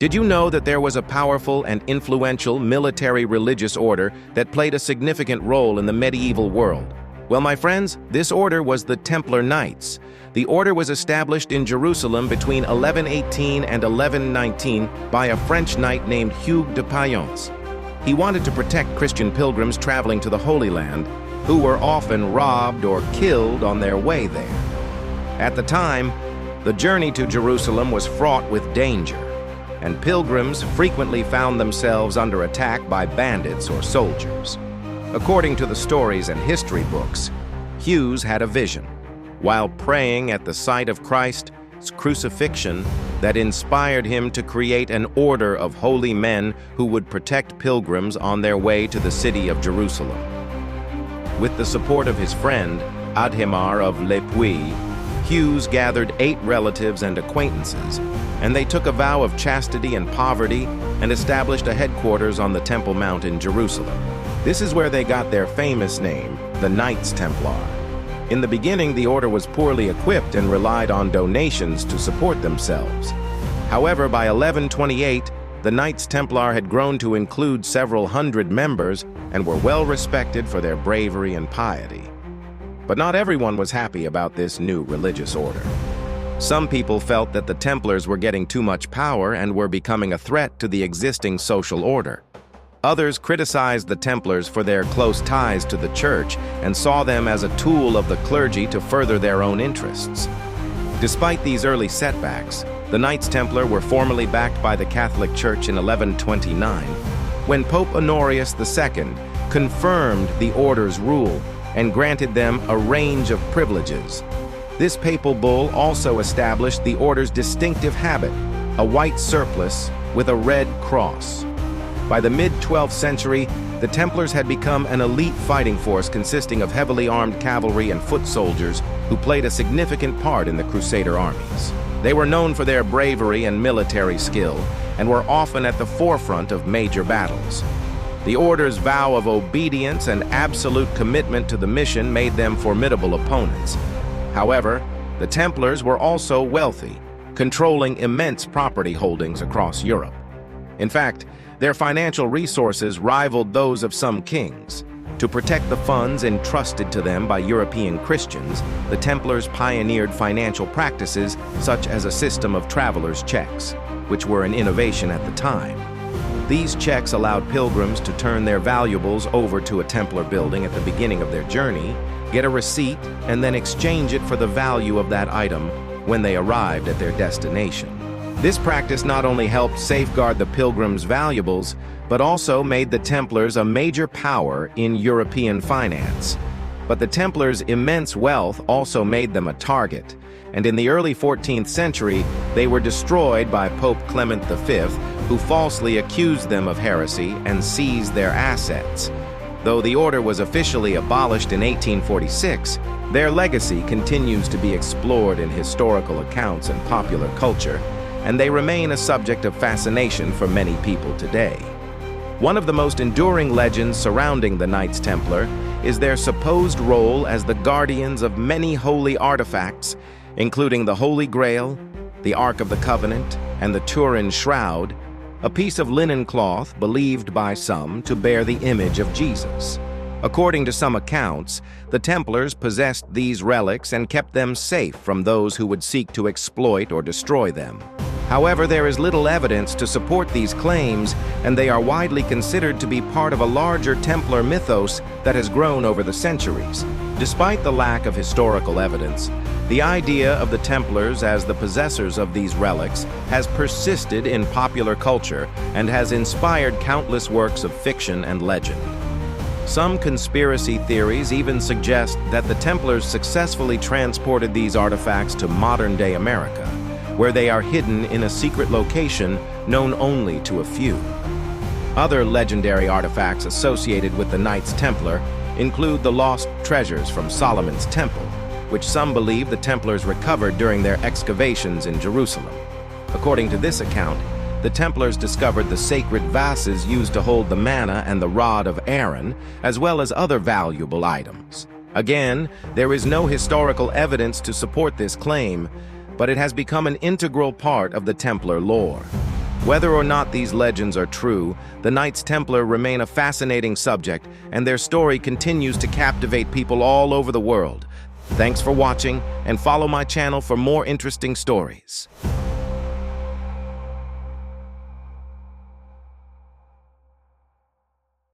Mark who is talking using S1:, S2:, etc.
S1: Did you know that there was a powerful and influential military religious order that played a significant role in the medieval world? Well, my friends, this order was the Templar Knights. The order was established in Jerusalem between 1118 and 1119 by a French knight named Hugues de Payens. He wanted to protect Christian pilgrims traveling to the Holy Land, who were often robbed or killed on their way there. At the time, the journey to Jerusalem was fraught with danger, and pilgrims frequently found themselves under attack by bandits or soldiers. According to the stories and history books, Hugues had a vision, while praying at the site of Christ's crucifixion, that inspired him to create an order of holy men who would protect pilgrims on their way to the city of Jerusalem. With the support of his friend, Adhemar of Le Puy, Hugues gathered 8 relatives and acquaintances, and they took a vow of chastity and poverty and established a headquarters on the Temple Mount in Jerusalem. This is where they got their famous name, the Knights Templar. In the beginning, the order was poorly equipped and relied on donations to support themselves. However, by 1128, the Knights Templar had grown to include several hundred members and were well respected for their bravery and piety. But not everyone was happy about this new religious order. Some people felt that the Templars were getting too much power and were becoming a threat to the existing social order. Others criticized the Templars for their close ties to the church and saw them as a tool of the clergy to further their own interests. Despite these early setbacks, the Knights Templar were formally backed by the Catholic Church in 1129, when Pope Honorius II confirmed the order's rule and granted them a range of privileges. This papal bull also established the order's distinctive habit, a white surplice with a red cross. By the mid-12th century, the Templars had become an elite fighting force consisting of heavily armed cavalry and foot soldiers who played a significant part in the Crusader armies. They were known for their bravery and military skill, and were often at the forefront of major battles. The order's vow of obedience and absolute commitment to the mission made them formidable opponents. However, the Templars were also wealthy, controlling immense property holdings across Europe. In fact, their financial resources rivaled those of some kings. To protect the funds entrusted to them by European Christians, the Templars pioneered financial practices such as a system of traveler's checks, which were an innovation at the time. These checks allowed pilgrims to turn their valuables over to a Templar building at the beginning of their journey, get a receipt, and then exchange it for the value of that item when they arrived at their destination. This practice not only helped safeguard the pilgrims' valuables, but also made the Templars a major power in European finance. But the Templars' immense wealth also made them a target, and in the early 14th century, they were destroyed by Pope Clement V, who falsely accused them of heresy and seized their assets. Though the order was officially abolished in 1846, their legacy continues to be explored in historical accounts and popular culture, and they remain a subject of fascination for many people today. One of the most enduring legends surrounding the Knights Templar is their supposed role as the guardians of many holy artifacts, including the Holy Grail, the Ark of the Covenant, and the Turin Shroud, a piece of linen cloth believed by some to bear the image of Jesus. According to some accounts, the Templars possessed these relics and kept them safe from those who would seek to exploit or destroy them. However, there is little evidence to support these claims, and they are widely considered to be part of a larger Templar mythos that has grown over the centuries. Despite the lack of historical evidence, the idea of the Templars as the possessors of these relics has persisted in popular culture and has inspired countless works of fiction and legend. Some conspiracy theories even suggest that the Templars successfully transported these artifacts to modern-day America, where they are hidden in a secret location known only to a few. Other legendary artifacts associated with the Knights Templar include the lost treasures from Solomon's Temple, which some believe the Templars recovered during their excavations in Jerusalem. According to this account, the Templars discovered the sacred vases used to hold the manna and the rod of Aaron, as well as other valuable items. Again, there is no historical evidence to support this claim, but it has become an integral part of the Templar lore. Whether or not these legends are true, the Knights Templar remain a fascinating subject, and their story continues to captivate people all over the world. Thanks for watching, and follow my channel for more interesting stories.